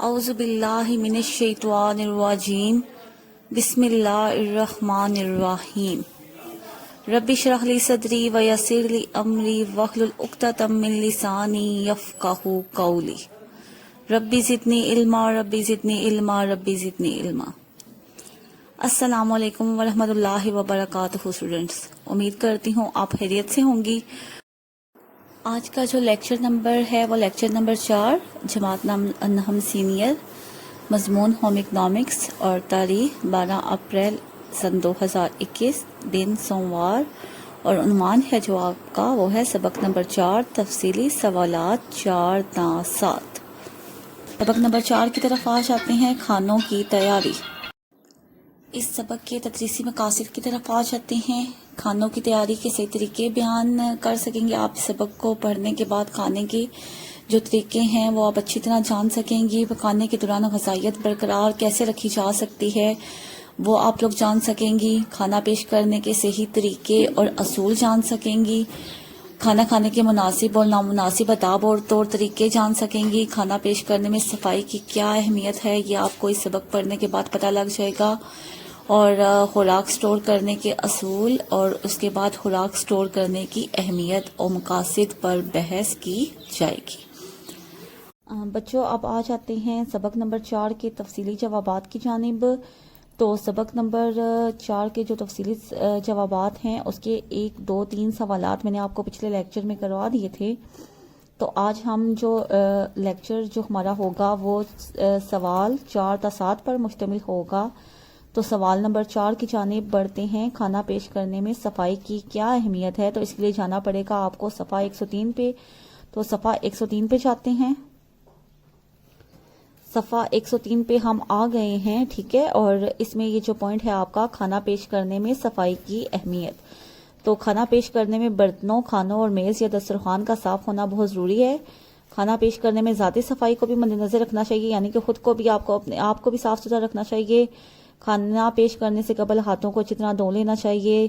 اعوذ باللہ من الشیطان الرجیم بسم اللہ الرحمن الرحیم رب اشرح لی صدری ویسر لی امری واحلل عقدۃ من لسانی یفقہوا قولی ربی زدنی علما ربی زدنی علما ربی زدنی علما۔ السلام علیکم ورحمۃ اللہ وبرکاتہ اسٹوڈنٹس، امید کرتی ہوں آپ خیریت سے ہوں گی۔ آج کا جو لیکچر نمبر ہے وہ لیکچر نمبر 4، جماعت نہم سینئر، مضمون ہوم اکنامکس اور تاریخ 12 اپریل سن 2021، دن سوموار، اور عنوان ہے جو آپ کا وہ ہے سبق نمبر 4، تفصیلی سوالات 4 تا 7۔ سبق نمبر 4 کی طرف آ جاتے ہیں، کھانوں کی تیاری۔ اس سبق کے تدریسی مقاصد کی طرف آ جاتے ہیں۔ کھانوں کی تیاری کے صحیح طریقے بیان کر سکیں گے آپ، سبق کو پڑھنے کے بعد کھانے کے جو طریقے ہیں وہ آپ اچھی طرح جان سکیں گی۔ پکانے کے دوران غذائیت برقرار کیسے رکھی جا سکتی ہے وہ آپ لوگ جان سکیں گی۔ کھانا پیش کرنے کے صحیح طریقے اور اصول جان سکیں گی۔ کھانا کھانے کے مناسب اور نامناسب آداب اور طور طریقے جان سکیں گی۔ کھانا پیش کرنے میں صفائی کی کیا اہمیت ہے یہ آپ کو اس سبق پڑھنے کے بعد پتہ لگ جائے گا، اور خوراک سٹور کرنے کے اصول اور اس کے بعد خوراک سٹور کرنے کی اہمیت اور مقاصد پر بحث کی جائے گی۔ بچوں اب آ جاتے ہیں سبق نمبر 4 کے تفصیلی جوابات کی جانب۔ تو سبق نمبر 4 کے جو تفصیلی جوابات ہیں اس کے 1 2 3 سوالات میں نے آپ کو پچھلے لیکچر میں کروا دیے تھے۔ تو آج ہم جو لیکچر جو ہمارا ہوگا وہ سوال 4 تا 7 پر مشتمل ہوگا۔ تو سوال نمبر 4 کی جانب بڑھتے ہیں۔ کھانا پیش کرنے میں صفائی کی کیا اہمیت ہے؟ تو اس کے لیے جانا پڑے گا آپ کو صفحہ 103 پہ۔ تو صفحہ 103 پہ جاتے ہیں۔ صفحہ 103 پہ ہم آ گئے ہیں، ٹھیک ہے، اور اس میں یہ جو پوائنٹ ہے آپ کا کھانا پیش کرنے میں صفائی کی اہمیت۔ تو کھانا پیش کرنے میں برتنوں، کھانوں اور میز یا دسترخوان کا صاف ہونا بہت ضروری ہے۔ کھانا پیش کرنے میں ذاتی صفائی کو بھی مد نظر رکھنا چاہیے، یعنی کہ خود کو بھی آپ کو اپنے آپ کو بھی صاف ستھرا رکھنا چاہیے۔ کھانا پیش کرنے سے قبل ہاتھوں کو اچھی طرح دھو لینا چاہیے۔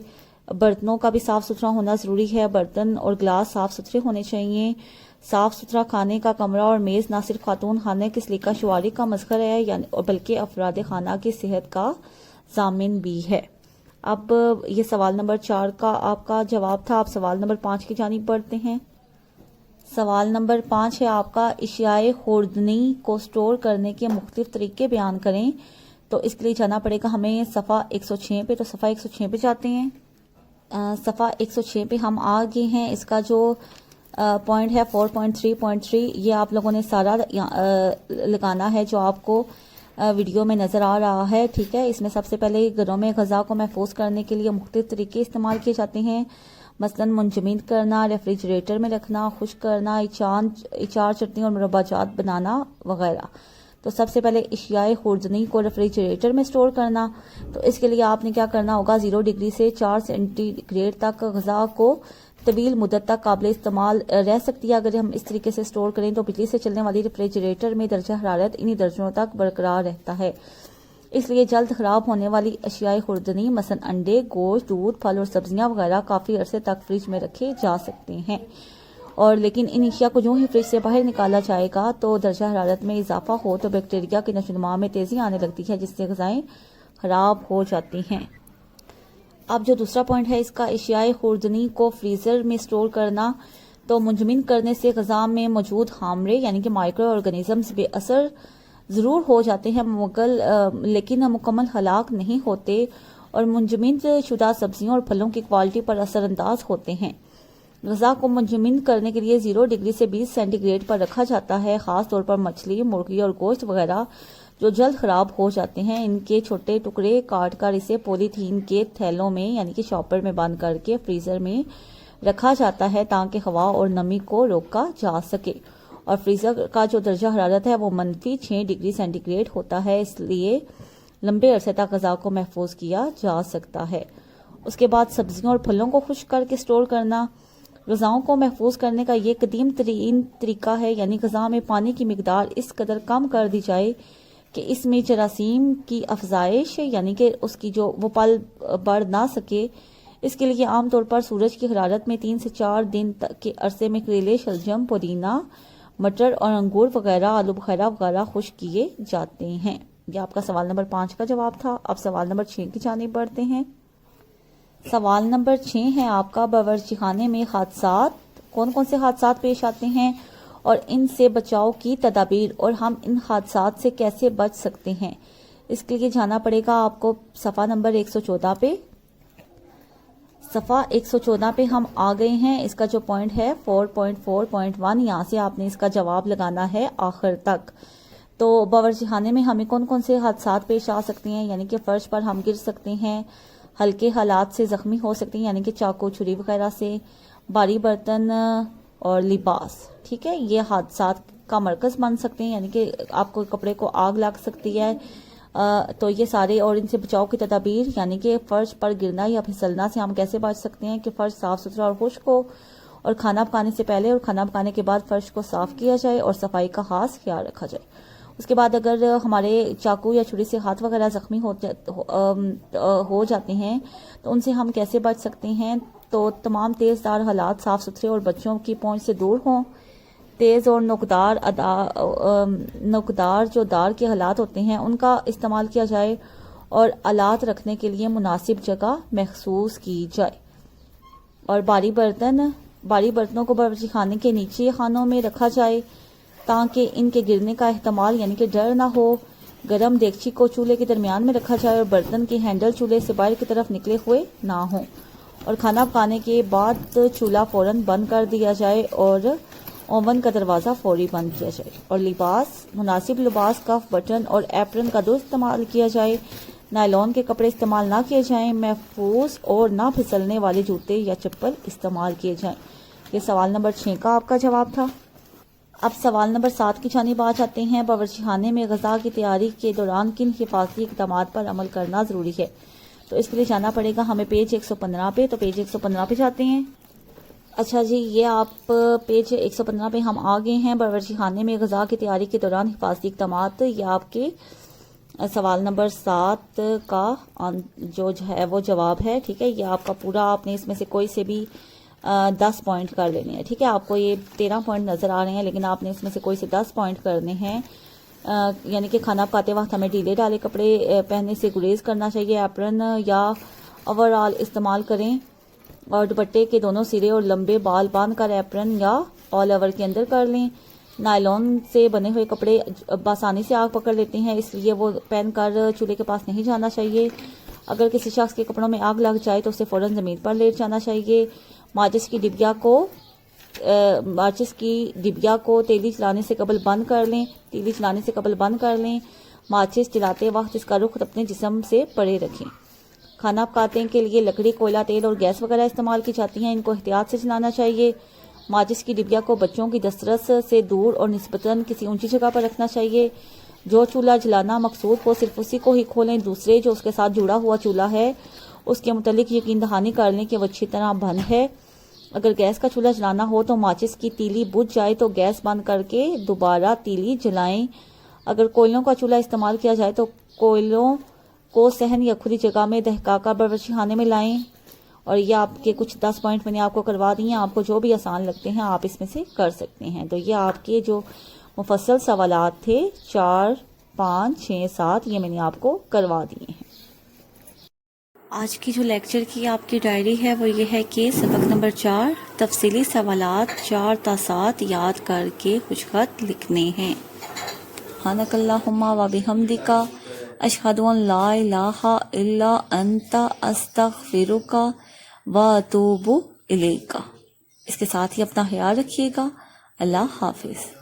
برتنوں کا بھی صاف ستھرا ہونا ضروری ہے، برتن اور گلاس صاف ستھرے ہونے چاہیے۔ صاف ستھرا کھانے کا کمرہ اور میز نہ صرف خاتون خانے کی سلیقہ شعاری کا مظہر ہے یعنی بلکہ افراد خانہ کی صحت کا ضامن بھی ہے۔ اب یہ سوال نمبر 4 کا آپ کا جواب تھا۔ آپ سوال نمبر 5 کی جانب بڑھتے ہیں۔ سوال نمبر 5 ہے آپ کا اشیاء خوردنی کو سٹور کرنے کے مختلف طریقے بیان کریں۔ تو اس کے لیے جانا پڑے گا ہمیں صفحہ 106 پہ۔ تو صفحہ 106 پہ جاتے ہیں۔ صفحہ 106 پہ ہم آ گئے ہیں۔ اس کا جو پوائنٹ ہے 4.3.3 یہ آپ لوگوں نے سارا لگانا ہے جو آپ کو ویڈیو میں نظر آ رہا ہے، ٹھیک ہے۔ اس میں سب سے پہلے گھروں میں غذا کو محفوظ کرنے کے لیے مختلف طریقے استعمال کیے جاتے ہیں، مثلا منجمد کرنا، ریفریجریٹر میں رکھنا، خشک کرنا، اچار چٹنی اور مربع جات بنانا وغیرہ۔ تو سب سے پہلے اشیاء خوردنی کو ریفریجریٹر میں سٹور کرنا۔ تو اس کے لیے آپ نے کیا کرنا ہوگا، 0 ڈگری سے 4 سینٹی گریڈ تک غذا کو طویل مدت تک قابل استعمال رہ سکتی ہے۔ اگر ہم اس طریقے سے سٹور کریں تو بجلی سے چلنے والی ریفریجریٹر میں درجہ حرارت انہی درجوں تک برقرار رہتا ہے، اس لیے جلد خراب ہونے والی اشیاء خوردنی مثلا انڈے، گوشت، دودھ، پھل اور سبزیاں وغیرہ کافی عرصے تک فریج میں رکھے جا سکتے ہیں، اور لیکن ان اشیاء کو جو ہی فریج سے باہر نکالا جائے گا تو درجہ حرارت میں اضافہ ہو تو بیکٹیریا کی نشو و نما میں تیزی آنے لگتی ہے، جس سے غذائیں خراب ہو جاتی ہیں۔ اب جو دوسرا پوائنٹ ہے اس کا، اشیاء خوردنی کو فریزر میں سٹور کرنا۔ تو منجمد کرنے سے غذا میں موجود خامرے یعنی کہ مائکرو آرگنزمز بے اثر ضرور ہو جاتے ہیں لیکن مکمل ہلاک نہیں ہوتے، اور منجمد شدہ سبزیوں اور پھلوں کی کوالٹی پر اثر انداز ہوتے ہیں۔ غذا کو منجمد کرنے کے لیے 0 ڈگری سے 20 سینٹی گریڈ پر رکھا جاتا ہے، خاص طور پر مچھلی، مرغی اور گوشت وغیرہ جو جلد خراب ہو جاتے ہیں۔ ان کے چھوٹے ٹکڑے کاٹ کر اسے پولی تھین کے تھیلوں میں یعنی کہ شاپر میں بند کر کے فریزر میں رکھا جاتا ہے تاکہ ہوا اور نمی کو روکا جا سکے، اور فریزر کا جو درجہ حرارت ہے وہ -6 ڈگری سینٹی گریڈ ہوتا ہے، اس لیے لمبے عرصے تک غذا کو محفوظ کیا جا سکتا ہے۔ اس کے بعد سبزیوں اور پھلوں کو خشک کر کے سٹور کرنا۔ غذاؤں کو محفوظ کرنے کا یہ قدیم ترین طریقہ ہے، یعنی غذا میں پانی کی مقدار اس قدر کم کر دی جائے کہ اس میں جراثیم کی افزائش یعنی کہ اس کی جو وہ پل بڑھ نہ سکے۔ اس کے لیے عام طور پر سورج کی حرارت میں 3 سے 4 دن تک کے عرصے میں کریلے، شلجم، پودینہ، مٹر اور انگور وغیرہ، آلو بخارا وغیرہ خشک کیے جاتے ہیں۔ یہ آپ کا سوال نمبر 5 کا جواب تھا۔ اب سوال نمبر 6 کی جانب بڑھتے ہیں۔ سوال نمبر 6 ہے آپ کا، باورچی خانے میں حادثات، کون کون سے حادثات پیش آتے ہیں اور ان سے بچاؤ کی تدابیر، اور ہم ان حادثات سے کیسے بچ سکتے ہیں۔ اس کے لیے جانا پڑے گا آپ کو صفحہ نمبر 114 پہ۔ صفحہ 114 پہ ہم آ گئے ہیں۔ اس کا جو پوائنٹ ہے 4.4.1، یہاں سے آپ نے اس کا جواب لگانا ہے آخر تک۔ تو باورچی خانے میں ہمیں کون کون سے حادثات پیش آ سکتے ہیں، یعنی کہ فرش پر ہم گر سکتے ہیں، ہلکے حالات سے زخمی ہو سکتے ہیں یعنی کہ چاقو چھری وغیرہ سے، بھاری برتن اور لباس، ٹھیک ہے، یہ حادثات کا مرکز بن سکتے ہیں، یعنی کہ آپ کو کپڑے کو آگ لگ سکتی ہے، تو یہ سارے، اور ان سے بچاؤ کی تدابیر، یعنی کہ فرش پر گرنا یا پھسلنا سے ہم کیسے بچ سکتے ہیں کہ فرش صاف ستھرا اور خشک ہو، اور کھانا پکانے سے پہلے اور کھانا پکانے کے بعد فرش کو صاف کیا جائے اور صفائی کا خاص خیال رکھا جائے۔ اس کے بعد اگر ہمارے چاقو یا چھری سے ہاتھ وغیرہ زخمی ہو جاتے ہیں تو ان سے ہم کیسے بچ سکتے ہیں، تو تمام تیز دار حالات صاف ستھرے اور بچوں کی پہنچ سے دور ہوں۔ تیز اور نوکدار جو دار کے حالات ہوتے ہیں ان کا استعمال کیا جائے، اور آلات رکھنے کے لیے مناسب جگہ محسوس کی جائے، اور بھاری برتنوں کو باورچی خانے کے نیچے خانوں میں رکھا جائے تاکہ ان کے گرنے کا احتمال یعنی کہ ڈر نہ ہو۔ گرم دیگچی کو چولہے کے درمیان میں رکھا جائے اور برتن کے ہینڈل چولہے سے باہر کی طرف نکلے ہوئے نہ ہوں، اور کھانا پکانے کے بعد چولہا فوراً بند کر دیا جائے اور اوون کا دروازہ فوری بند کیا جائے، اور مناسب لباس، کف بٹن اور ایپرن کا درست استعمال کیا جائے، نائلون کے کپڑے استعمال نہ کیے جائیں، محفوظ اور نہ پھسلنے والے جوتے یا چپل استعمال کیے جائیں۔ یہ سوال نمبر 6 کا آپ کا جواب تھا۔ اب سوال نمبر 7 کی جانب آ جاتے ہیں۔ باورچی خانے میں غذا کی تیاری کے دوران کن حفاظتی اقدامات پر عمل کرنا ضروری ہے، تو اس کے لیے جانا پڑے گا ہمیں پیج 115 پہ، تو پیج 115 پہ جاتے ہیں۔ اچھا جی، یہ آپ پیج 115 پہ ہم آ گئے ہیں۔ باورچی خانے میں غذا کی تیاری کے دوران حفاظتی اقدامات، یہ آپ کے سوال نمبر 7 کا جو ہے وہ جواب ہے، ٹھیک ہے۔ یہ آپ کا پورا، آپ نے اس میں سے کوئی سے بھی 10 پوائنٹ کر لینے ہیں، ٹھیک ہے۔ آپ کو یہ 13 پوائنٹ نظر آ رہے ہیں لیکن آپ نے اس میں سے کوئی سے 10 پوائنٹ کرنے ہیں، یعنی کہ کھانا پکاتے وقت ہمیں ڈھیلے ڈالے کپڑے پہننے سے گریز کرنا چاہیے، ایپرن یا اوور آل استعمال کریں، اور دوپٹے کے دونوں سرے اور لمبے بال باندھ کر ایپرن یا آل اوور کے اندر کر لیں۔ نائلون سے بنے ہوئے کپڑے بآسانی سے آگ پکڑ لیتے ہیں، اس لیے وہ پہن کر چولہے کے پاس نہیں جانا چاہیے۔ اگر کسی شخص کے کپڑوں میں آگ لگ جائے تو اسے فوراً زمین پر لیٹ جانا چاہیے۔ ماچس کی ڈبیا کو تیلی چلانے سے قبل بند کر لیں۔ ماچس جلاتے وقت اس کا رخ اپنے جسم سے پرے رکھیں۔ کھانا پکانے کے لیے لکڑی، کوئلہ، تیل اور گیس وغیرہ استعمال کی جاتی ہیں، ان کو احتیاط سے جلانا چاہیے۔ ماچس کی ڈبیا کو بچوں کی دسترس سے دور اور نسبتاً کسی اونچی جگہ پر رکھنا چاہیے۔ جو چولہا جلانا مقصود ہو صرف اسی کو ہی کھولیں، دوسرے جو اس کے ساتھ جڑا ہوا چولہا ہے اس کے متعلق یقین دہانی کر لیں کہ وہ اچھی طرح بند ہے۔ اگر گیس کا چولہا جلانا ہو تو ماچس کی تیلی بجھ جائے تو گیس بند کر کے دوبارہ تیلی جلائیں۔ اگر کوئلوں کا چولہا استعمال کیا جائے تو کوئلوں کو صحن یا کھلی جگہ میں دہکا کر باورچی خانے میں لائیں۔ اور یہ آپ کے کچھ 10 پوائنٹ میں نے آپ کو کروا دی ہیں، آپ کو جو بھی آسان لگتے ہیں آپ اس میں سے کر سکتے ہیں۔ تو یہ آپ کے جو مفصل سوالات تھے 4، 5، 6، 7 یہ میں نے آپ کو کروا دیے ہیں۔ آج کی جو لیکچر کی آپ کی ڈائری ہے وہ یہ ہے کہ سبق نمبر 4 تفصیلی سوالات 4 تا 7 یاد کر کے خوش خط لکھنے ہیں۔ سبحانک اللہم و بحمدک اشہد ان لا الہ الا انت استغفرک و اتوب الیک۔ اس کے ساتھ ہی اپنا خیال رکھیے گا۔ اللہ حافظ۔